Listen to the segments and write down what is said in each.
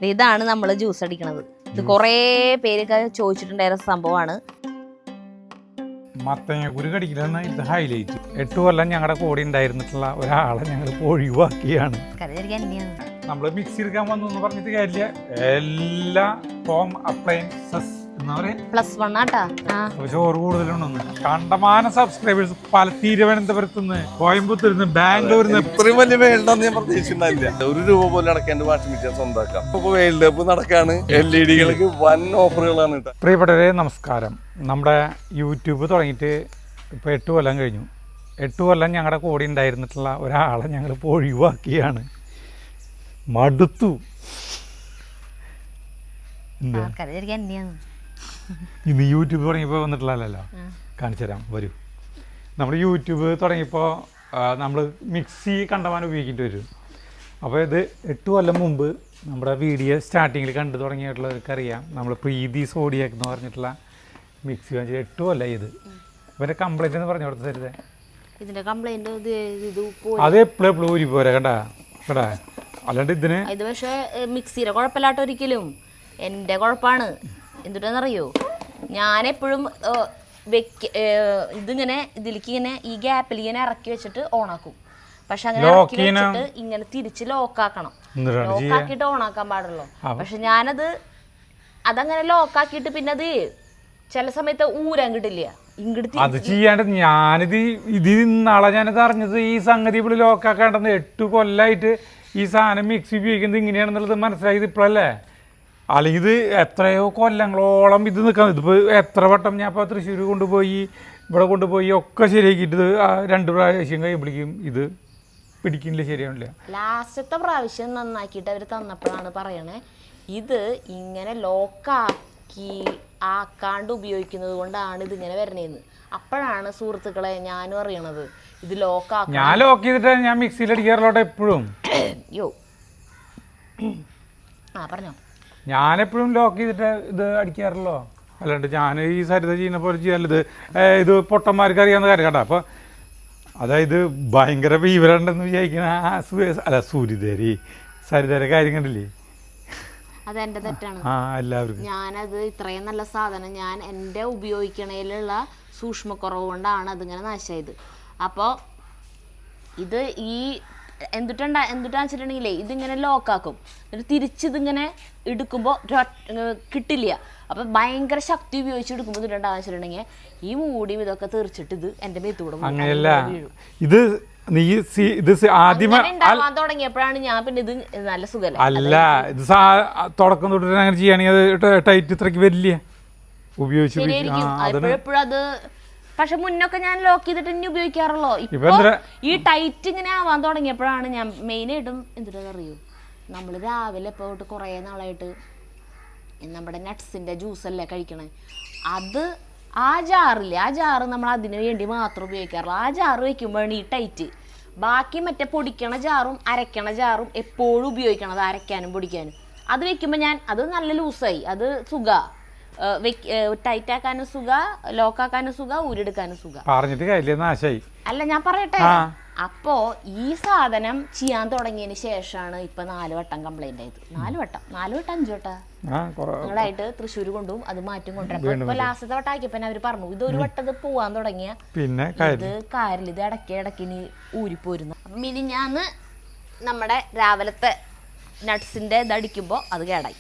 ഇതാണ് നമ്മൾ ജ്യൂസ് അടിക്കണത്. ഇത് കുറേ പേരൊക്കെ ചോദിച്ചിട്ടുണ്ടായിരുന്ന സംഭവമാണ്. മത്തങ്ങക്കുരു കടിക്കലെന്ന് ഇത് ഹൈലൈറ്റ്. 8 കൊല്ലം ഞങ്ങളുടെ കൂടെ ഉണ്ടായിരുന്നിട്ടുള്ള ഒരാളെ ഞങ്ങൾ ഒഴിവാക്കിയാണ്. നമ്മൾ മിക്സി എടുക്കാൻ വന്നു എന്ന് പറഞ്ഞിട്ട് കാര്യമില്ല. എല്ലാ ഹോം അപ്ലയൻസസ് +1 ആട്ടാ. ചോറ് കൂടുതലുണ്ടെന്ന് കണ്ടമാന സബ്സ്ക്രൈബേഴ്സ് പല തിരുവനന്തപുരത്തുനിന്ന്, കോയമ്പത്തൂരിന്ന്, ബാംഗ്ലൂരിന്ന്. ഇത്രയും വലിയ വേൾഡ് ഞാൻ പ്രതീക്ഷിച്ചിട്ടുണ്ടായില്ല. 1 രൂപ പോലും അടയ്ക്കാണ്ട് വാഷിംഗ് മെഷീൻ സ്വന്തമാക്കാം. ഇപ്പൊ വേൾഡ് കപ്പ് നടക്കാണ്. LED-കൾക്ക് വൻ ഓഫറുകളാണ്. പ്രിയപ്പെട്ടവരെ നമസ്കാരം. നമ്മുടെ യൂട്യൂബ് തുടങ്ങിയിട്ട് ഇപ്പോൾ 8 കൊല്ലം കഴിഞ്ഞു. 8 കൊല്ലം ഞങ്ങളുടെ കൂടെ ഉണ്ടായിരുന്നിട്ടുള്ള ഒരാളെ ഞങ്ങൾ ഒഴിവാക്കിയാണ്. മടുത്തു. ഇന്ന് യൂട്യൂബ് തുടങ്ങിയപ്പോൾ വന്നിട്ടുള്ളതല്ലോ, കാണിച്ചു തരാം, വരൂ. നമ്മൾ യൂട്യൂബ് തുടങ്ങിയപ്പോൾ നമ്മൾ മിക്സി കണ്ടമാനം ഉപയോഗിക്കേണ്ടി വരും. അപ്പോൾ ഇത് 8 കൊല്ലം മുമ്പ് നമ്മുടെ വീഡിയോ സ്റ്റാർട്ടിങ്ങിൽ കണ്ടു തുടങ്ങിയിട്ടുള്ളവർക്കറിയാം. നമ്മൾ പ്രീതി സോഡിയാക്ക് എന്ന് പറഞ്ഞിട്ടുള്ള മിക്സി വാങ്ങിച്ചത് 8 കൊല്ലമായി. ഇത് ഇവൻ്റെ കംപ്ലൈൻറ്റ് എന്ന് പറഞ്ഞു കൊടുത്ത തരുതേ. ഇതിന്റെ കംപ്ലൈന്റ് അത് എപ്പോഴും ഊരി പോരാ കേട്ടാ കേട്ടാ. അല്ലാണ്ട് ഇതിന് ഇത് പക്ഷേ മിക്സിയുടെ കുഴപ്പമില്ലാട്ടോ, ഒരിക്കലും എൻ്റെ കുഴപ്പമാണ്. എന്തുട്ടാന്നറിയോ, ഞാനെപ്പോഴും ഇതിങ്ങനെ ഇതിലേക്ക് ഇങ്ങനെ ഈ ഗ്യാപ്പിൽ ഇങ്ങനെ ഇറക്കി വെച്ചിട്ട് ഓണാക്കും. പക്ഷെ അങ്ങനെ ഇറക്കി വെച്ചിട്ട് ഇങ്ങനെ തിരിച്ച് ലോക്കാക്കണം. ലോക്കാക്കിയിട്ട് ഓണാക്കാൻ പാടുള്ളൂ. പക്ഷെ ഞാനത് അതങ്ങനെ ലോക്കാക്കിയിട്ട് പിന്നെ അത് ചില സമയത്ത് ഊരാൻ കിട്ടില്ല. അത് ചെയ്യാണ്ട് ഇത് നാളെ ഞാനത് അറിഞ്ഞത് ഈ സംഗതി ഇവിടെ ലോക്കാക്കേണ്ടത് 8 കൊല്ലമായിട്ട് ഈ സാധനം മിക്സി ഉപയോഗിക്കുന്നത് ഇങ്ങനെയാണെന്നുള്ളത് മനസ്സിലായത് ഇപ്പോഴല്ലേ. അല്ലെങ്കിൽ ഇത് എത്രയോ കൊല്ലങ്ങളോളം ഇത് നിൽക്കാം. ഇതിപ്പോൾ എത്ര വട്ടം ഞാൻ ഇപ്പോൾ തൃശ്ശൂർ കൊണ്ടുപോയി, ഇവിടെ കൊണ്ടുപോയി ഒക്കെ ശരിയാക്കിയിട്ട് 2 പ്രാവശ്യം കഴിയുമ്പോഴേക്കും ഇത് പിടിക്കുന്നില്ല, ശരിയാവില്ല. ലാസ്റ്റത്തെ പ്രാവശ്യം നന്നാക്കിയിട്ട് അവർ തന്നപ്പോഴാണ് പറയണേ, ഇത് ഇങ്ങനെ ലോക്കാക്കി ആക്കാണ്ട് ഉപയോഗിക്കുന്നത് കൊണ്ടാണ് ഇതിങ്ങനെ വരണേന്ന്. അപ്പോഴാണ് സുഹൃത്തുക്കളെ ഞാനും അറിയണത് ഇത് ലോക്കാക്കി. ഞാൻ ലോക്ക് ചെയ്തിട്ട് ഞാൻ മിക്സിയിൽ അടിക്കാറുള്ളൂ എപ്പോഴും. പറഞ്ഞോ. ഞാനെപ്പോഴും ലോക്ക് ചെയ്തിട്ട് ഇത് അടിക്കാറുള്ളൂ. അല്ലാണ്ട് ഞാൻ ഈ സരിത ചെയ്യുന്ന പോലെ ചെയ്യാറില്ല. ഇത് പൊട്ടന്മാർക്ക് അറിയാവുന്ന കാര്യം കേട്ടോ. അപ്പോൾ അതായത് ഭയങ്കര വിവരമുണ്ടെന്ന് വിചാരിക്കുന്ന സൂര്യദേരി സരിതയുടെ കാര്യം കണ്ടില്ലേ. അതെന്റെ തെറ്റാണ്. എല്ലാവർക്കും ഞാനത് ഇത്രയും നല്ല സാധനം ഞാൻ എൻ്റെ ഉപയോഗിക്കണേലുള്ള സൂക്ഷ്മക്കുറവ് കൊണ്ടാണ് അതിങ്ങനെ നാശമായത്. അപ്പോൾ ഇത് ഈ എന്തുട്ടാന്ന് വെച്ചിട്ടുണ്ടെങ്കിലേ ഇതിങ്ങനെ ലോക്കാക്കും. എന്നിട്ട് തിരിച്ചിതിങ്ങനെ എടുക്കുമ്പോൾ കിട്ടില്ല. അപ്പം ഭയങ്കര ശക്തി ഉപയോഗിച്ച് എടുക്കുമ്പോൾ ഇതുണ്ടാന്ന് വെച്ചിട്ടുണ്ടെങ്കിൽ ഈ മൂടിയും ഇതൊക്കെ തെറിച്ചിട്ട് ഇത് എൻ്റെ മേത്തൂടെ ഉണ്ടാവാൻ തുടങ്ങിയപ്പോഴാണ് ഞാൻ പിന്നെ ഇത് നല്ല സുഖം. അല്ല, ഇത് തുടക്കം തൊട്ടിട്ട് അങ്ങനെ ചെയ്യുകയാണെങ്കിൽ ടൈറ്റ് ഇത്രയ്ക്ക് വരില്ല ഉപയോഗിച്ച്. എപ്പോഴും അത് പക്ഷെ മുന്നൊക്കെ ഞാൻ ലോക്ക് ചെയ്തിട്ട് ഇനി ഉപയോഗിക്കാറുള്ളൂ. ഇപ്പൊ ഈ ടൈറ്റ് ഇങ്ങനെ ആവാൻ തുടങ്ങിയപ്പോഴാണ് ഞാൻ മെയിനായിട്ടും എന്തിനാണെന്നറിയോ, നമ്മൾ രാവിലെ ഇപ്പോൾ കുറേ നാളായിട്ട് നമ്മുടെ നട്ട്സിന്റെ ജ്യൂസല്ലേ കഴിക്കണേ. അത് ആ ജാറ് നമ്മൾ അതിന് വേണ്ടി മാത്രം ഉപയോഗിക്കാറുള്ളൂ. ആ ജാറ് വെക്കുമ്പോഴാണ് ഈ ടൈറ്റ്. ബാക്കി മറ്റേ പൊടിക്കണ ജാറും അരക്കണ ജാറും എപ്പോഴും ഉപയോഗിക്കണത്, അരയ്ക്കാനും പൊടിക്കാനും. അത് വെക്കുമ്പോൾ അത് നല്ല ലൂസായി, അത് സുഖ ടൈറ്റ് ആക്കാനും സുഖ, ലോക്കാക്കാനും സുഖ, ഊരെടുക്കാനും സുഖ. പറഞ്ഞിട്ട് കാര്യമില്ല, നാശായി. അല്ല ഞാൻ പറയട്ടെ. അപ്പോ ഈ സാധനം ചെയ്യാൻ തുടങ്ങിയതിന് ശേഷമാണ് ഇപ്പൊ 4 വട്ടം കംപ്ലൈന്റ് ആയത്. 4 വട്ടം 5 വട്ടം നിങ്ങളായിട്ട് തൃശ്ശൂർ കൊണ്ടുപോകും, അത് മാറ്റും കൊണ്ടുവരാം. ഇപ്പൊ ലാസ്റ്റത്തെ വട്ടം ആക്കിയപ്പോ അവര് പറഞ്ഞു ഇത് ഒരു വട്ടം ഇത് പോവാൻ തുടങ്ങിയ പിന്നെ ഇത് കാര്യമില്ല, ഇത് ഇടയ്ക്ക് ഇനി ഊരിപ്പോരുന്നു. അപ്പം ഇനി ഞാൻ നമ്മുടെ രാവിലത്തെ നട്ട്സിന്റെ ഇതടിക്കുമ്പോ അത് കേടായി.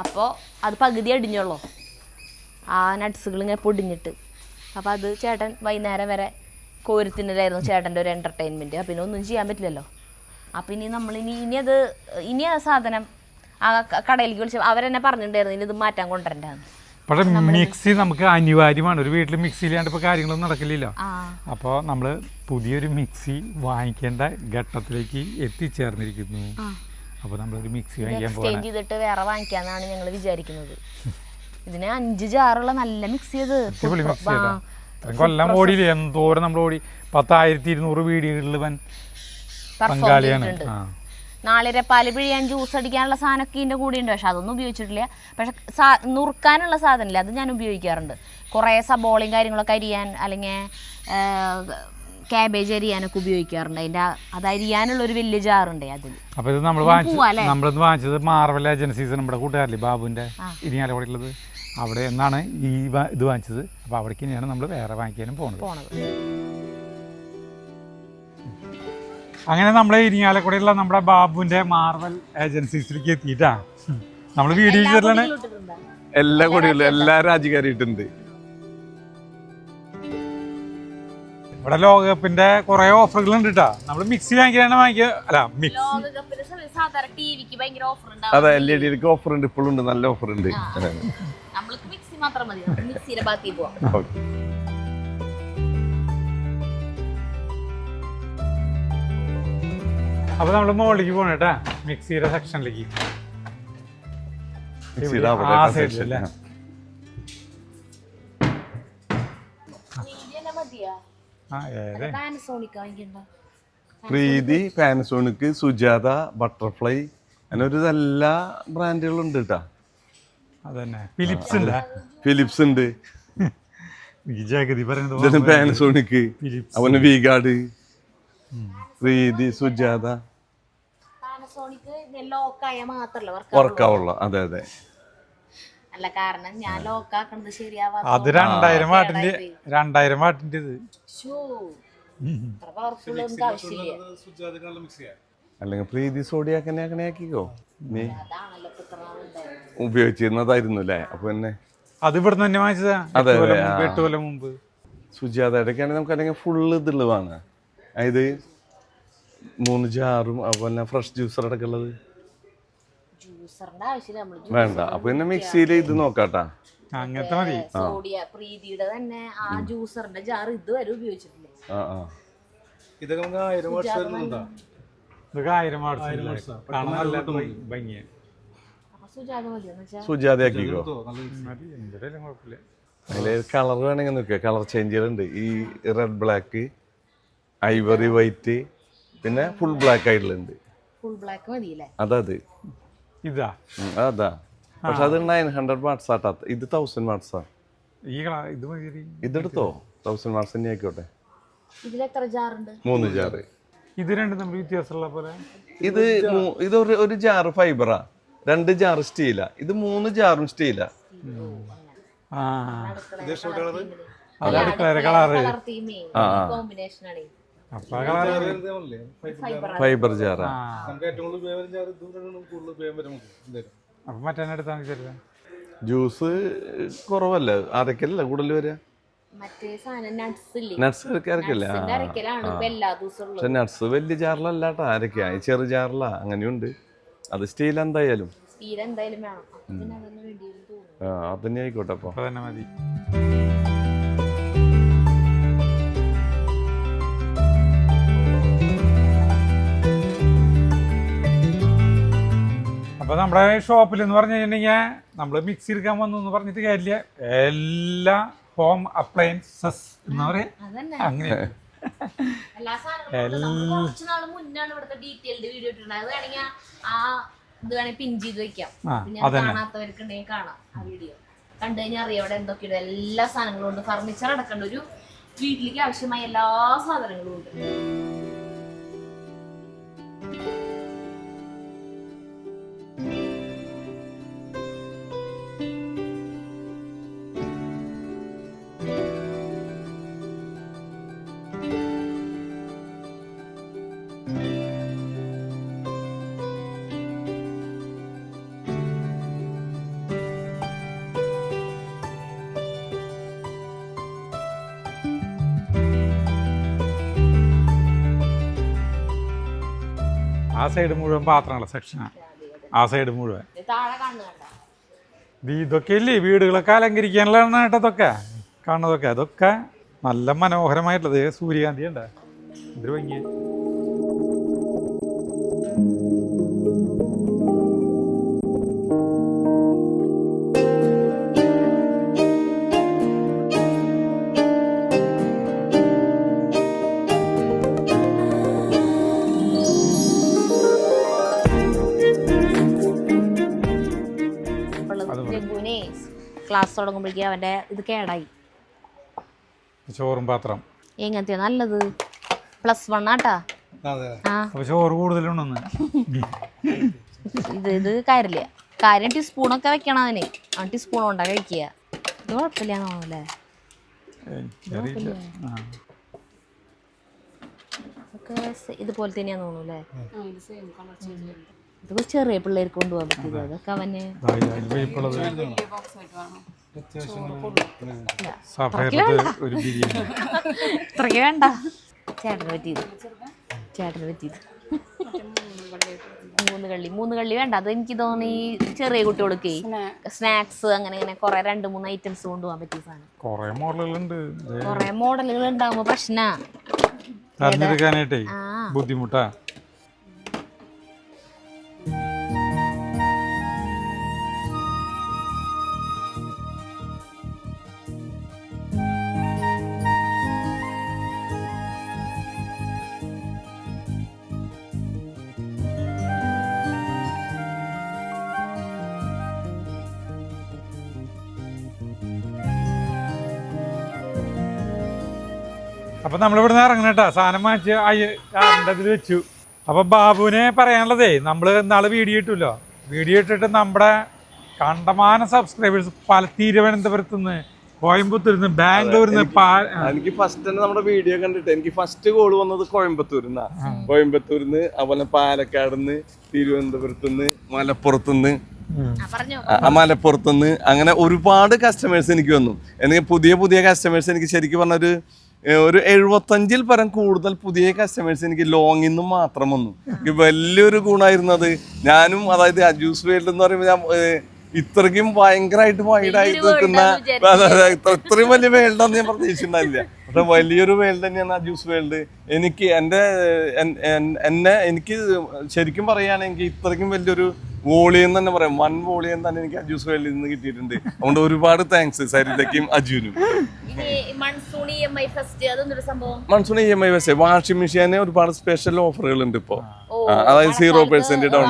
അപ്പോൾ അത് പകുതി അടിഞ്ഞുള്ളൂ, ആ നട്ട്സുകൾ ഇങ്ങനെ പൊടിഞ്ഞിട്ട്. അപ്പോൾ അത് ചേട്ടൻ വൈകുന്നേരം വരെ കോരിത്തിന്നലായിരുന്നു ചേട്ടൻ്റെ ഒരു എൻ്റർടൈൻമെൻറ്റ്. അപ്പം പിന്നെ ഒന്നും ചെയ്യാൻ പറ്റില്ലല്ലോ. അപ്പം ഇനി ആ സാധനം ആ കടയിലേക്ക് വിളിച്ച് അവരെന്നെ പറഞ്ഞിട്ടുണ്ടായിരുന്നു ഇനി ഇത് മാറ്റാൻ കൊണ്ടുവരണ്ടാന്ന്. പക്ഷേ മിക്സി നമുക്ക് അനിവാര്യമാണ്. ഒരു വീട്ടിൽ മിക്സി ഇല്ലാണ്ട് ഇപ്പോൾ കാര്യങ്ങളൊന്നും നടക്കില്ലല്ലോ. അപ്പോൾ നമ്മൾ പുതിയൊരു മിക്സി വാങ്ങിക്കേണ്ട ഘട്ടത്തിലേക്ക് എത്തിച്ചേർന്നിരിക്കുന്നു. അപ്പോൾ നമ്മളൊരു മിക്സി എക്സ്ചേഞ്ച് ചെയ്തിട്ട് വേറെ വാങ്ങിക്കാന്നാണ് ഞങ്ങൾ വിചാരിക്കുന്നത്. ഇതിന് 5 ജാറുള്ള നല്ല മിക്സി. കൊല്ലം ഓടിയില്ലേ, എന്തോരം നമ്മൾ ഓടി. 10,200 വീഡിയോകളിൽ പങ്കാളിയാണ്. നാളിരപ്പാല് പിഴിയാൻ ജ്യൂസ് അടിക്കാനുള്ള സാധനമൊക്കെ ഇതിൻ്റെ കൂടെ ഉണ്ട്. പക്ഷെ അതൊന്നും ഉപയോഗിച്ചിട്ടില്ല. പക്ഷെ നുറുക്കാനുള്ള സാധനമില്ല, അത് ഞാൻ ഉപയോഗിക്കാറുണ്ട്. കുറേ സബോളയും കാര്യങ്ങളൊക്കെ അരിയാൻ, അല്ലെങ്കിൽ ക്യാബേജ് അരിയാനൊക്കെ ഉപയോഗിക്കാറുണ്ട്. അത് അരിയാനുള്ള ഒരു വലിയ ജാറുണ്ട് അതിൽ. അപ്പൊ ഇത് നമ്മളിന്ന് വാങ്ങിച്ചത് മാർവൽ ഏജൻസീസ് നമ്മുടെ കൂട്ടുകാരില്ലേ ബാബുവിന്റെ ഇരിങ്ങാലക്കുടയുള്ളത്, അവിടെ നിന്നാണ് ഇത് വാങ്ങിച്ചത്. അപ്പൊ അവിടേക്ക് തന്നെയാണ് നമ്മൾ വേറെ വാങ്ങിക്കാനും പോണത്. അങ്ങനെ നമ്മളെ ഇരിങ്ങാലക്കുടയുള്ള നമ്മുടെ ബാബുവിന്റെ മാർവൽ ഏജൻസീസിലേക്ക് എത്തിയിട്ടാ നമ്മൾ വീഡിയോ ചെയ്തിട്ടാണ്. എല്ലാ കൊടികളും എല്ലാ രാജ്യക്കാരിട്ടുണ്ട്. ഇവിടെ ലോകകപ്പിന്റെ കുറെ ഓഫറുകൾ ഉണ്ട് കേട്ടാ. നമ്മള് മിക്സി വാങ്ങിക്കാനാണ് അതെ, LED ഓഫർ ഉണ്ട്, ഇപ്പോഴും ഉണ്ട്, നല്ല ഓഫർ ഉണ്ട്. അപ്പൊ നമ്മള് മുകളിലേക്ക് പോണേട്ടാ, മിക്സിയുടെ സെക്ഷനിലേക്ക്. പ്രീതി, പാനസോണിക്, സുജാത, ബട്ടർഫ്ലൈ, അങ്ങനെ ഒരു എല്ലാ ബ്രാൻഡുകളും ഉണ്ട് കേട്ടാ. അതന്നെ ഫിലിപ്സ് ഉണ്ട്, ഫിലിപ്സ് ഉണ്ട്, പറയുന്നത് പാനസോണിക്, അതുപോലെ വിഗാർഡ്, പ്രീതി, സുജാത, വർക്കാവുള്ള. അതെ അതെ, അല്ല കാരണം ഞാൻ ലോക്കാക്കണത് ശരിയാവാത്ത. അത് 2000 വാട്ടിന്റെ അല്ലെങ്കിൽ പ്രീതി സോഡിയാക്കനെ അങ്ങനെ ആക്കിക്കോ. നീ ഉപയോഗിച്ചിരുന്നതായിരുന്നു അല്ലേ? അപ്പൊ തന്നെ അത് ഇവിടെ തന്നെ വാങ്ങിച്ചതാ. അതെ, 8 കൊല്ലം മുമ്പ്. സുജാതയുടെയൊക്കെയാണെങ്കിൽ നമുക്ക് അല്ലെങ്കിൽ ഫുള്ള് ഇതുള്ളത് വാങ്ങാം. അതായത് 3 ജാറും അതുപോലെ ഫ്രഷ് ജ്യൂസർ അടക്കമുള്ളത് വേണ്ട. അപ്പൊ പിന്നെ മിക്സിയിൽ ഇത് നോക്കാട്ടാ, അങ്ങനത്തെ മതി. പ്രീതിയുടെ തന്നെ ആ ജ്യൂസറിന്റെ ജാർ ഇതുവരെ ഉപയോഗിച്ചിട്ടില്ല. ഇതൊക്കെ 1000 വാട്ട്സ് വരുന്നുണ്ടോ? ഇതൊക്കെ 1000 വാട്ട്സ് കാണാൻ നല്ല ഭംഗിയാണ്. സുജാതയാക്കിക്കോ. അതില് കളർ വേണമെങ്കിൽ നോക്കുക, കളർ ചേഞ്ചുകളുണ്ട്. ഈ റെഡ് ബ്ലാക്ക്, ഐവറി വൈറ്റ്, പിന്നെ ഫുൾ ബ്ലാക്ക് ആയിട്ടുള്ളുണ്ട്. അതത് ഇതാ അതാ, പക്ഷെ അത് 900 വാട്ട്സ് ആട്ടാ. ഇത് 1000 വാട്ട്സാ. ഇതെടുത്തോ, 1000 വാട്ട്സ് തന്നെ ആയിക്കോട്ടെ. 3 ജാറ്. ഇത് രണ്ടും തമ്മിൽ വ്യത്യാസമുള്ള പോലെ. ഇത് ഒരു ജാറ് ഫൈബറാ, 2 ജാറ് സ്റ്റീലാ. ഇത് 3 ജാറും സ്റ്റീലാ. ഫൈബർ ജാറാ. ജ്യൂസ് കുറവല്ലേ, അരക്കല്ല കൂടുതൽ വരിക. നട്സ് അരക്കല്ലേ? പക്ഷെ നട്സ് വലിയ ജാറിലല്ലാട്ടാ അരക്കാ, ചെറു ജാറിലാ. അങ്ങനെയുണ്ട്. അത് സ്റ്റീൽ എന്തായാലും അതന്നെ ആയിക്കോട്ടെ. അപ്പൊ മതി. അപ്പൊ നമ്മുടെ ഷോപ്പിൽ എന്ന് പറഞ്ഞു കഴിഞ്ഞിട്ടുണ്ടെങ്കിൽ നമ്മള് മിക്സി എടുക്കാൻ വന്നു എന്ന് പറഞ്ഞിട്ട് കാര്യമില്ല. എല്ലാ ഹോം അപ്ലയൻസസ് എന്താ പറയാ, അങ്ങനെ പിൻ ചെയ്ത് വെക്കാം. കാണാത്തവർക്കുണ്ടെങ്കിൽ കാണാം ആ വീഡിയോ കണ്ടു കഴിഞ്ഞാൽ അറിയാം അവിടെ എന്തൊക്കെയുണ്ട്. എല്ലാ സാധനങ്ങളും ഉണ്ട്. ഫർണിച്ചർ അടക്കണ്ട, ഒരു വീട്ടിലേക്ക് ആവശ്യമായ എല്ലാ സാധനങ്ങളും ഉണ്ട്. ആ സൈഡ് മുഴുവൻ പാത്രങ്ങളെ സെക്ഷനാണ്. ആ സൈഡ് മുഴുവൻ ഇതൊക്കെ ഇല്ലേ വീടുകളൊക്കെ അലങ്കരിക്കാനുള്ളതാണ് കേട്ടോ. ഇതൊക്കെ കാണുന്നതൊക്കെ അതൊക്കെ നല്ല മനോഹരമായിട്ടുള്ളത്. സൂര്യകാന്തി ഉണ്ട്, ഇതൊരു ഭംഗി. ക്ലാസ് തുടങ്ങുമ്പോഴേക്കും അവന്റെ ഇത് കേടായി. ചോറും പാത്രം എങ്ങനത്തെ നല്ലത് +1 ആട്ടാ. ആ അപ്പൊ ചോറ് കൂടുതലുണ്ടെന്ന്. ഇത് കാര്യമില്ല. കാര്യം ടീസ്പൂണൊക്കെ വെക്കണം അവന്. ആ ടീസ്പൂൺ കൊണ്ടാ കഴിക്കുക. ഇത് കുഴപ്പമില്ലാന്ന് തോന്നുന്നല്ലേ? ഇതുപോലെ തന്നെയാന്ന് തോന്നുന്നല്ലേ? ഇത് ചെറിയ പിള്ളേർക്ക് കൊണ്ടുപോകാൻ പറ്റിയത്. അതൊക്കെ അവന് ഇത്രയ്ക്ക് വേണ്ട. ചേട്ടന് പറ്റിയത് 3 കള്ളി വേണ്ട. അത് എനിക്ക് തോന്നി ചെറിയ കുട്ടികൾക്ക് സ്നാക്സ് അങ്ങനെ ഇങ്ങനെ കുറെ 2-3 ഐറ്റംസ് കൊണ്ടുപോകാൻ പറ്റിയ സാധനം. കുറെ മോഡലുകൾ ഉണ്ടാവുമ്പോ പ്രശ്നാ ബുദ്ധിമുട്ടാ. അപ്പൊ നമ്മളിവിടുന്ന് ഇറങ്ങണേട്ടാ. സാധനം വാങ്ങിച്ച് കാറിൻ്റെ അതിൽ വെച്ചു. അപ്പൊ ബാബുവിനെ പറയാനുള്ളതേ, നമ്മള് നാളെ വീഡിയോ ഇട്ടല്ലോ. വീഡിയോ ഇട്ടിട്ട് നമ്മുടെ കണ്ടമാനം സബ്സ്ക്രൈബേഴ്സ് തിരുവനന്തപുരത്ത് നിന്ന്, കോയമ്പത്തൂരിൽ നിന്ന്, ബാംഗ്ലൂരിൽ നിന്ന്. എനിക്ക് ഫസ്റ്റ് തന്നെ നമ്മുടെ വീഡിയോ കണ്ടിട്ട് എനിക്ക് ഫസ്റ്റ് കോൾ വന്നത് കോയമ്പത്തൂരിന്നാ. കോയമ്പത്തൂരിന്ന്, അതുപോലെ പാലക്കാടുന്ന്, തിരുവനന്തപുരത്തുനിന്ന്, മലപ്പുറത്തുനിന്ന്, അങ്ങനെ ഒരുപാട് കസ്റ്റമേഴ്സ് എനിക്ക് വന്നു. എനിക്ക് പുതിയ കസ്റ്റമേഴ്സ് എനിക്ക് ശരിക്കും പറഞ്ഞൊരു 75-ൽ പരം കൂടുതൽ പുതിയ കസ്റ്റമേഴ്സ് എനിക്ക് ലോങ്ങിൽ നിന്നും മാത്രം വന്നു. എനിക്ക് വലിയൊരു ഗുണമായിരുന്നത്. ഞാനും അതായത് അജൂസ് വേൾഡ് എന്ന് പറയുമ്പോൾ ഞാൻ ഇത്രയ്ക്കും ഭയങ്കരമായിട്ട് വൈഡായിട്ട് നിൽക്കുന്ന ഇത്രയും വലിയ വേൾഡാന്ന് ഞാൻ പ്രതീക്ഷിച്ചിട്ടുണ്ടായില്ല. പക്ഷെ വലിയൊരു വേൾഡ് തന്നെയാണ് അജൂസ് വേൾഡ്. എനിക്ക് എനിക്ക് ശരിക്കും പറയുകയാണെങ്കിൽ ഇത്രയ്ക്കും വലിയൊരു വോളിയം തന്നെ പറയാം, 1 വോളിയം തന്നെ എനിക്ക് അജൂസ് വേൾഡിൽ നിന്ന് കിട്ടിയിട്ടുണ്ട്. അതുകൊണ്ട് ഒരുപാട് താങ്ക്സ് സരിതയ്ക്കും അജുനും. മൺസൂൺ EMI ഫെസ്റ്റ് വാഷിംഗ് മെഷീന് ഒരുപാട് സ്പെഷ്യൽ ഓഫറുകൾ ഉണ്ട് ഇപ്പോ. അതായത് 0% ഡൗൺ.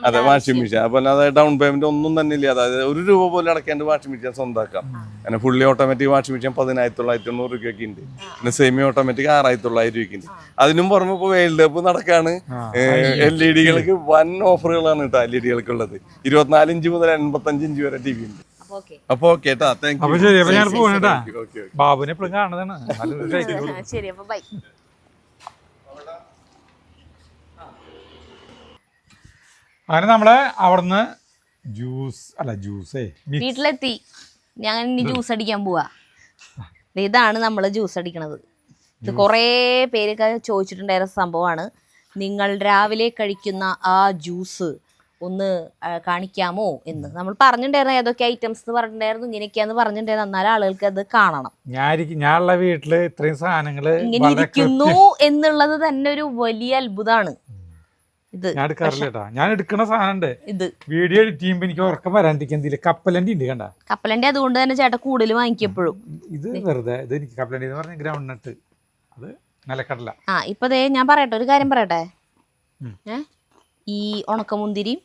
അതെ വാഷിംഗ് മെഷീൻ. അതുപോലെ അതായത് ഡൗൺ പേയ്മെന്റ് ഒന്നും തന്നെ ഇല്ല. അതായത് 1 രൂപ പോലും അടക്കേണ്ട വാഷിംഗ് മെഷീൻ സ്വന്തമാക്കാം. അങ്ങനെ ഫുള്ളി ഓട്ടോമാറ്റിക് വാഷിംഗ് മെഷീൻ 19,990 രൂപയ്ക്ക് ഉണ്ട്. പിന്നെ സെമി ഓട്ടോമാറ്റിക് 6,900 രൂപയ്ക്ക് ഉണ്ട്. അതിനും പുറമെ ഇപ്പൊ വേൾഡ് കപ്പ് നടക്കാണ്. LED-കൾക്ക് വൻ ഓഫറുകളാണ് കേട്ടോ LED-കൾക്കുള്ളത്. 24 ഇഞ്ച് മുതൽ 85 ഇഞ്ച് വരെ TV ഉണ്ട്. അപ്പൊ ഓക്കെ ട്ടാ, താങ്ക് യു. ശരി, അപ്പൊ ഞാൻ പോകണേട്ടാ. ബാബുവിനെ എപ്പോഴും കാണുന്നതാണ്. ശരി, അപ്പൊ ബൈ. അങ്ങനെ നമ്മള് അവിടുന്ന് വീട്ടിലെത്തി. ഞാൻ ഇനി ജ്യൂസ് അടിക്കാൻ പോവാ. ഇതാണ് നമ്മള് ജ്യൂസ് അടിക്കണത്. ഇത് കുറേ പേരൊക്കെ ചോദിച്ചിട്ടുണ്ടായിരുന്ന സംഭവമാണ്. നിങ്ങൾ രാവിലെ കഴിക്കുന്ന ആ ജ്യൂസ് ഒന്ന് കാണിക്കാമോ എന്ന് നമ്മൾ പറഞ്ഞിട്ടുണ്ടായിരുന്നു. ഏതൊക്കെ ഐറ്റംസ് എന്ന് പറഞ്ഞിട്ടുണ്ടായിരുന്നു, ഇങ്ങനെയൊക്കെയാന്ന് പറഞ്ഞിട്ടുണ്ടായിരുന്നു. എന്നാലും ആളുകൾക്ക് അത് കാണണം. ഞാനുള്ള വീട്ടില് ഇത്രയും സാധനങ്ങള് ഇങ്ങനെ ഇരിക്കുന്നു എന്നുള്ളത് തന്നെ ഒരു വലിയ അത്ഭുതമാണ്. ഇത് ഞാൻ എടുക്കുന്ന സാധനം ഇത് വീഡിയോ എഡിറ്റ് ചെയ്യുമ്പോ എനിക്ക് ഉറക്കം വരാണ്ടിരിക്കുന്നില്ല. കപ്പലണ്ടി ഉണ്ട്, കണ്ട കപ്പലണ്ടി. അതുകൊണ്ട് തന്നെ ചേട്ടാ കൂടുതൽ വാങ്ങിക്കപ്പോഴും ഇത് വെറുതെ. ഇത് എനിക്ക് കപ്പലണ്ടി എന്ന് പറഞ്ഞ ഗ്രൗണ്ട് നട്ട്, അത് നിലക്കടല. ഇപ്പൊ ഞാൻ പറയട്ടെ, ഒരു കാര്യം പറയട്ടെ. ഈ ഉണക്കമുന്തിരിയും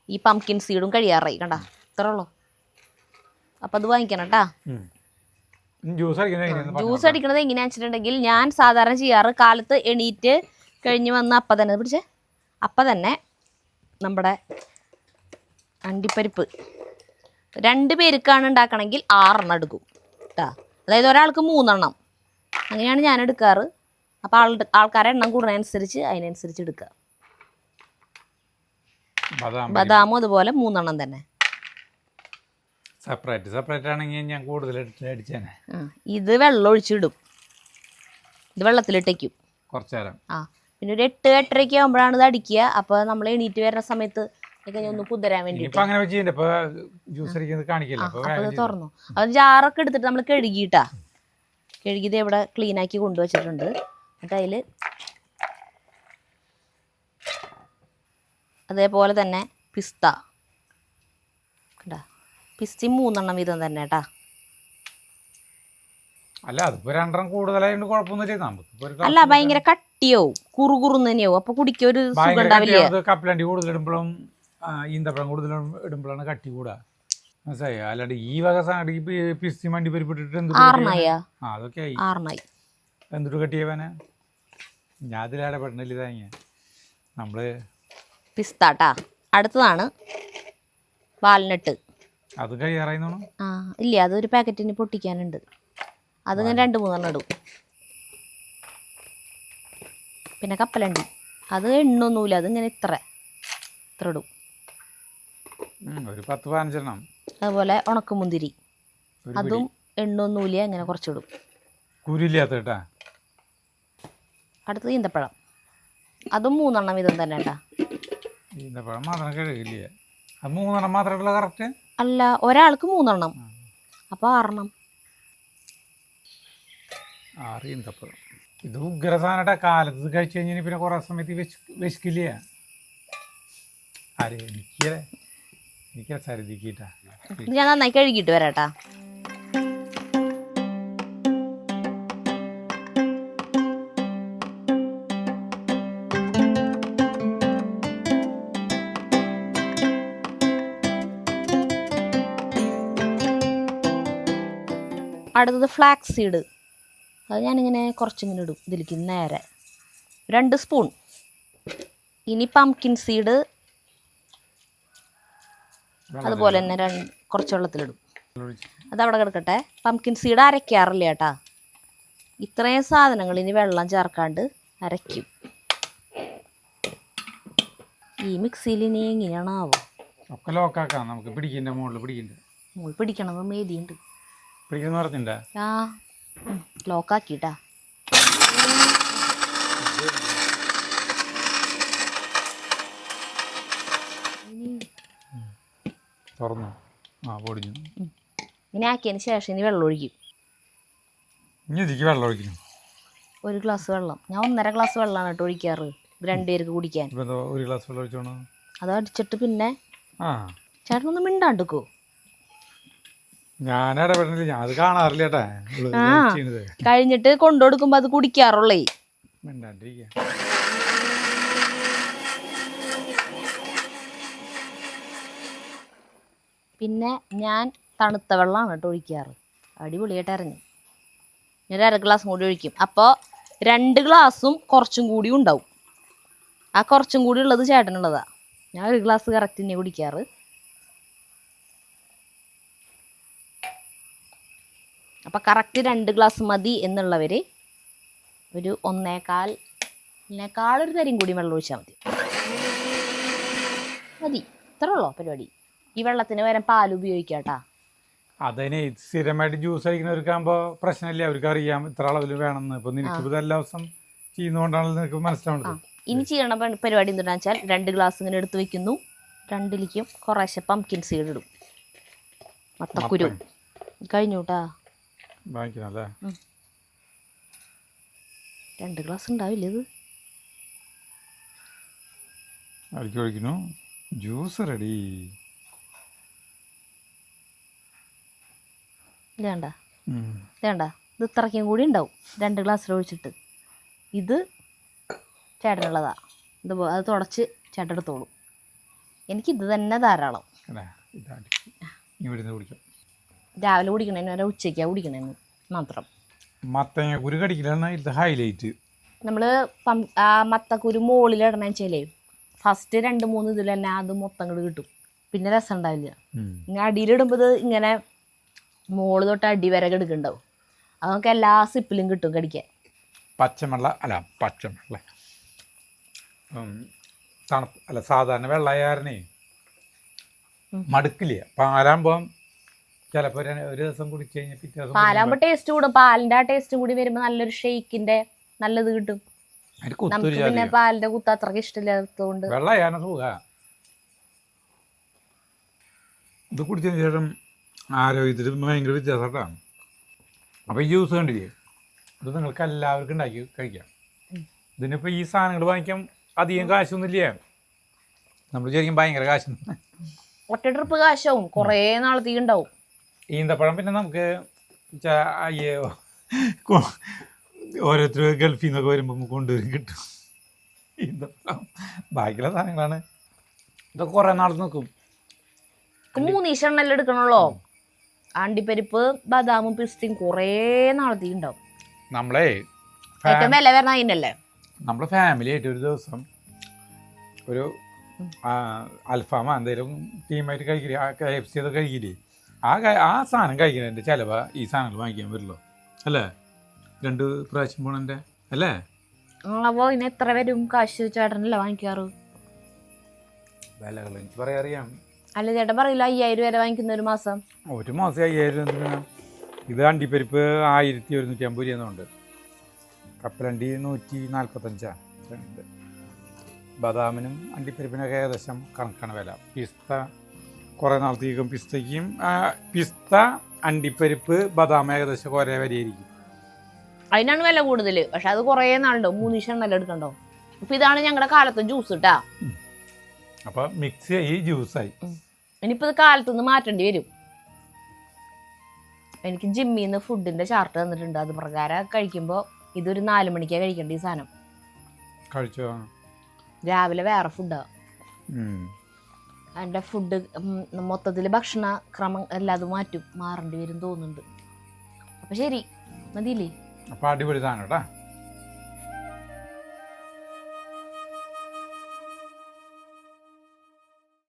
ഈ പംകിൻ സീഡും കഴിയാറായി, കണ്ട ഇത്ര ഉള്ളൂ. അപ്പൊ അത് വാങ്ങിക്കണം കേട്ടാ. ജ്യൂസ് അടിക്കണത് എങ്ങനെയാ വെച്ചിട്ടുണ്ടെങ്കിൽ, ഞാൻ സാധാരണ ചെയ്യാറ് കാലത്ത് എണീറ്റ് കഴിഞ്ഞ് വന്ന് അപ്പം തന്നെ നമ്മുടെ അണ്ടിപ്പരിപ്പ് 2 പേർക്കാണ് ഉണ്ടാക്കണമെങ്കിൽ 6 എണ്ണം എടുക്കും കേട്ടാ. അതായത് ഒരാൾക്ക് 3 എണ്ണം, അങ്ങനെയാണ് ഞാൻ എടുക്കാറ്. അപ്പോൾ ആൾക്കാരെ എണ്ണം കൂടുന്നതനുസരിച്ച് അതിനനുസരിച്ച് എടുക്കുക. ബദാമും അതുപോലെ 3 എണ്ണം തന്നെ. സെപ്പറേറ്റ് ആണെങ്കിൽ ഞാൻ കൂടുതൽ അടിച്ചേനെ. ഇത് വെള്ളം ഒഴിച്ചിടും. ഇത് വെള്ളത്തിലിട്ടേക്കും കുറച്ചു നേരം. പിന്നെ ഒരു 8-8:30 ആകുമ്പോഴാണ് ഇത് അടിക്കുക. അപ്പോൾ നമ്മൾ എണീറ്റ് വരുന്ന സമയത്ത് ഒന്ന് കുതിരാൻ വേണ്ടിയിട്ട് അത് തുറന്നു. അത് ജാറൊക്കെ എടുത്തിട്ട് നമ്മൾ കഴുകിയത് ഇവിടെ ക്ലീൻ ആക്കി കൊണ്ടുവച്ചിട്ടുണ്ട്. എന്നിട്ട് അതിൽ അതേപോലെ തന്നെ പിസ്ത കേട്ടാ. പിസ്തി 3 എണ്ണം വീതം തന്നെ കേട്ടാ. അല്ല ഭയങ്കര കട്ടിയാവും, കുറുകുറുന്ന് തന്നെയാവും. അപ്പൊ കുടിക്കാൻ ഒരു സുഖം ഉണ്ടാവില്ല. കപ്പലണ്ടി കൂടുതലിടുമ്പോഴും ഈന്തപ്പഴം കൂടുതലിടുമ്പോഴാണ് കട്ടി കൂടാ. മനസ്സിലായി? അല്ലാണ്ട് ഈ വക സാധനം പിസ്തി മണ്ടി പരിപ്പിട്ടിട്ട് അതൊക്കെ എന്തൊരു കട്ടിയാവാനാ? ഞാൻ അതിലിടപെടണില്ല തേങ്ങ. നമ്മള് പിസ്താട്ടാ. അടുത്തതാണ് വാൽനട്ട്. അത് കഴിയാറായി തോന്നുന്നു. ആ ഇല്ല, അതൊരു പാക്കറ്റിന് പൊട്ടിക്കാനുണ്ട്. അതിങ്ങനെ 2-3 ഇടും. പിന്നെ കപ്പലണ്ടി, അത് എണ്ണൊന്നുമില്ല, അതിങ്ങനെ ഇത്ര ഇടും. ഒരു 10-15 എണ്ണം. അതുപോലെ ഉണക്കമുന്തിരി, അതും എണ്ണൊന്നുമില്ല, ഇങ്ങനെ കുറച്ചിടും. കുരില്ലാത്ത കേട്ടാ. അടുത്തത് ഈന്തപ്പഴം, അതും 3 എണ്ണം വീതം തന്നെ കേട്ടാ. ഈന്തപ്പഴം മാത്രം കഴുകില്ല. അത് 3 എണ്ണം മാത്രമല്ല കറക്റ്റ്? അല്ല, ഒരാൾക്ക് 3 എണ്ണം, അപ്പോൾ 6 എണ്ണം. 6 ഈന്തപ്പഴം. ഇത് ഉഗ്ര സാധനട്ടാ. കാലത്ത് കഴിച്ചു കഴിഞ്ഞാൽ പിന്നെ കുറേ സമയത്ത് വിശക്കില്ല. ആരെ എനിക്ക് സരിദിക്കിട്ടാ. ഞാൻ നന്നായി കഴുകിയിട്ട് വരാട്ടാ. അടുത്തത് ഫ്ലാക്സ് സീഡ്. അത് ഞാനിങ്ങനെ കുറച്ചിങ്ങനെ ഇടും ഇതിലേക്ക് നേരെ 2 സ്പൂൺ. ഇനി പംകിൻ സീഡ് അതുപോലെ തന്നെ കുറച്ച് വെള്ളത്തിലിടും. അതവിടെ കിടക്കട്ടെ. പംകിൻ സീഡ് അരയ്ക്കാറില്ല കേട്ടാ. ഇത്രയും സാധനങ്ങൾ ഇനി വെള്ളം ചേർക്കാണ്ട് അരയ്ക്കും. ഈ മിക്സിയിൽ ഇനി എങ്ങനെയാണാവോ ഒക്കെ ലോക്കാക്കാം. നമുക്ക് പിടിക്കണ്ട, മുകളിൽ പിടിക്കണമെന്ന് മേദിയുണ്ട്. പിടിക്കുന്ന പറഞ്ഞിട്ടുണ്ടാ? ആ ലോക്കാക്കിട്ടാ. തുറന്നു. പൊടിഞ്ഞു. ഇങ്ങനെ ആക്കിയതിന് ശേഷം ഇനി വെള്ളം ഒഴിക്കും. ഇനി ഇതിക്ക് വെള്ളം ഒഴിക്കണം. 1 ഗ്ലാസ് വെള്ളം. ഞാൻ 1.5 ഗ്ലാസ് വെള്ളമാണ് കേട്ടോ ഒഴിക്കാറ് 2 പേർക്ക് കുടിക്കാൻ. 1 ഗ്ലാസ് വെള്ളം ഒഴിച്ചോണോ? അത് അടിച്ചിട്ട് പിന്നെ ചേട്ടനൊന്നും മിണ്ടാണ്ടിക്കോ. ഞാൻ ഇടപെടുന്നില്ല, ഞാൻ അത് കാണാറില്ല ചേട്ടാ. കഴിഞ്ഞിട്ട് കൊണ്ടുകൊടുക്കുമ്പോ അത് കുടിക്കാറുള്ളേ. മിണ്ടാണ്ടിരിക്കുക. പിന്നെ ഞാൻ തണുത്ത വെള്ളമാണ് കേട്ടോ ഒഴിക്കാറ്. അടിപൊളിയായിട്ട് ഇറങ്ങി. ഞാൻ 1/2 ഗ്ലാസ് കൂടി ഒഴിക്കും. അപ്പോൾ 2 ഗ്ലാസും കുറച്ചും കൂടി ഉണ്ടാവും. ആ കുറച്ചും കൂടി ഉള്ളത് ചേട്ടനുള്ളതാണ്. ഞാൻ 1 ഗ്ലാസ് കറക്റ്റ് തന്നെ കുടിക്കാറ്. അപ്പം കറക്റ്റ് 2 ഗ്ലാസ് മതി എന്നുള്ളവർ ഒരു 1.25 ഒരു തരിയും കൂടി വെള്ളം ഒഴിച്ചാൽ മതി. ഇത്രേ ഉള്ളൂ പരിപാടി. ഈ വെള്ളത്തിന് പകരം പാൽ ഉപയോഗിക്കാം കേട്ടാ. അതിന് സ്ഥിരമായിട്ട് ജ്യൂസ് കഴിക്കുന്നവർക്കാകുമ്പോൾ പ്രശ്നമില്ല, അവർക്ക് അറിയാം ഇത്ര അളവിൽ വേണമെന്ന്. ഇപ്പം നിനക്കിപ്പോൾ എല്ലാ ദിവസം ചെയ്യുന്നതുകൊണ്ടാണല്ലോ നിനക്ക് മനസ്സിലാവുന്നത്. ഇനി ചെയ്യണ പരിപാടി എന്താണെന്ന് വെച്ചാൽ 2 ഗ്ലാസ് ഇങ്ങനെ എടുത്ത് വെക്കുന്നു. 2ലേക്കും കുറേശ്ശെ പംകിൻ സീഡ് ഇടും. മത്തക്കുരു കഴിഞ്ഞു കേട്ടാ. വാങ്ങിക്കണല്ലേ? 2 ഗ്ലാസ് ഉണ്ടാവില്ല ഇത്. അടിക്ക് ഒഴിക്കുന്നു. Juice ready. വേണ്ട വേണ്ട, ഇത് ഇത്രയ്ക്കും കൂടി ഉണ്ടാവും 2 ഗ്ലാസ്സിൽ ഒഴിച്ചിട്ട്. ഇത് ചേട്ടനുള്ളതാ. അത് തുടച്ച് ചേട്ടൻ എടുത്തോളും. എനിക്കിത് തന്നെ ധാരാളം. രാവിലെ കുടിക്കണേന് വരെ ഉച്ചയ്ക്കാണ് കുടിക്കണേന്ന് മാത്രം. മത്തങ്ങക്കുരു കടിക്കലാണ് ഇത് ഹൈലൈറ്റ്. നമ്മൾ മത്തക്കുരു മുകളിലിടണമെന്ന് വെച്ചാലേ ഫസ്റ്റ് 2-3 ഇതിൽ തന്നെ അത് മൊത്തം കൂടി കിട്ടും. പിന്നെ രസം ഉണ്ടാവില്ല. ഇങ്ങനെ അടിയിലിടുമ്പോൾ ഇത് ഇങ്ങനെ മുകളിൽ തൊട്ട് അടി വരെ എടുക്കുന്നുണ്ടാവും. അതൊക്കെ എല്ലാ സിപ്പിലും കിട്ടും കടിക്കാൻ. പച്ചവെള്ള തണുപ്പ് അല്ല, സാധാരണ വെള്ളയാരനെ മടുക്കില്ല. പാലാകുമ്പോൾ ചിലപ്പോൾ ഒരു ദിവസം കുടിച്ചു കഴിഞ്ഞാൽ പിറ്റേ ദിവസം പാലാകുമ്പോൾ ടേസ്റ്റ് കൂടും. പാലിൻ്റെ ആ ടേസ്റ്റും കൂടി വരുമ്പോൾ നല്ലൊരു ഷെയ്ക്കിൻ്റെ നല്ലത് കിട്ടും. നമുക്ക് പിന്നെ പാലിൻ്റെ കുത്ത് അത്രയ്ക്ക് ഇഷ്ടമില്ലാത്തതുകൊണ്ട് വെള്ളയാന സുഖ. ഇത് കുടിച്ചതിന് ശേഷം ആരോഗ്യത്തിൽ ഭയങ്കര വ്യത്യാസമാണ്. അപ്പോൾ ഈ ജ്യൂസ് കണ്ടില്ലേ, ഇത് നിങ്ങൾക്ക് എല്ലാവർക്കും ഉണ്ടാക്കി കഴിക്കാം. ഇതിനിപ്പോൾ ഈ സാധനങ്ങൾ വാങ്ങിക്കാൻ അധികം കാശൊന്നുമില്ല. നമ്മൾ ശരിക്കും ഭയങ്കര കാശ്. ഒറ്റ ട്രിപ്പ് കാശാവും, കുറേ നാളത്തേക്ക് ഉണ്ടാവും. ഈന്തപ്പഴം പിന്നെ നമുക്ക് ഓരോരുത്തർ ഗൾഫിൽ നിന്നൊക്കെ വരുമ്പോൾ കൊണ്ടുവരും കിട്ടും. ഈന്തപ്പഴം ബാക്കിയുള്ള സാധനങ്ങളാണ്. ഇതൊക്കെ കുറേ നാൾ നിൽക്കും. 3 ഈശെണ്ണെല്ലാം എടുക്കണല്ലോ. അണ്ടിപ്പരിപ്പ്, ബദാമും പിസ്തയും കുറേ നാളത്തേക്ക് ഉണ്ടാവും. നമ്മളെ ഏറ്റവും വില വരുന്ന അതിനല്ലേ. നമ്മുടെ ഫാമിലി ആയിട്ട് ഒരു ദിവസം ഒരു അൽഫാമ എന്തെങ്കിലും ടീമായിട്ട് കഴിക്കില്ലേ, ആ KFC ഒക്കെ കഴിക്കില്ലേ, ആ സാധനം കഴിക്കുന്നതിൻ്റെ ചിലവ് ഈ സാധനങ്ങൾ വാങ്ങിക്കാൻ വരുള്ളൂ അല്ലേ? 2 പ്രാവശ്യം പോണതിൻ്റെ അല്ലേ? അപ്പോൾ ഇനി എത്ര വരും കാശ്? ചേട്ടനല്ലേ വാങ്ങിക്കാറ്? വിലകൾ എനിക്ക് പറയാൻ അറിയാം. അല്ല ചേട്ടൻ പറയില്ല 5000 വരെ വാങ്ങിക്കുന്ന ഒരു മാസം. ഒരു മാസം 5000 എന്തിനാ? ഇത് അണ്ടിപ്പരിപ്പ് 1150 രൂപയുണ്ട്, കപ്പലണ്ടി 145. ബദാമിനും അണ്ടിപ്പരിപ്പിനൊക്കെ ഏകദേശം കണക്കാണ് വില. പിസ്ത കുറേ നാളത്തേക്കും പിസ്ത അണ്ടിപ്പരിപ്പ് ബദാം ഏകദേശം ഒരേ വരെയായിരിക്കും. അതിനാണ് വില കൂടുതൽ. പക്ഷെ അത് കുറേ നാളുണ്ടോ, 3 ദിവസം നല്ല എടുക്കണ്ടോ. ഇപ്പൊ ഇതാണ് ഞങ്ങളുടെ കാലത്തെ ജ്യൂസ് കിട്ടാ. അപ്പൊ മിക്സ് ഈ ജ്യൂസായി. ഇനിയിപ്പോ ഇത് കാലത്തുനിന്ന് മാറ്റേണ്ടി വരും. എനിക്ക് ജിമ്മിൽ നിന്ന് ഫുഡിന്റെ ചാർട്ട് തന്നിട്ടുണ്ട്. അത് പ്രകാരം കഴിക്കുമ്പോൾ ഇതൊരു 4 മണിക്കാണ് കഴിക്കേണ്ട ഈ സാധനം. കഴിച്ചോ? രാവിലെ വേറെ ഫുഡാ. അതിൻ്റെ ഫുഡ് മൊത്തത്തിൽ ഭക്ഷണ ക്രമം എല്ലാതും മാറേണ്ടി വരും തോന്നുന്നുണ്ട്. അപ്പൊ ശരി, മതിയില്ലേ? അപ്പൊ അടിപൊളി സാധനം കേട്ടാ.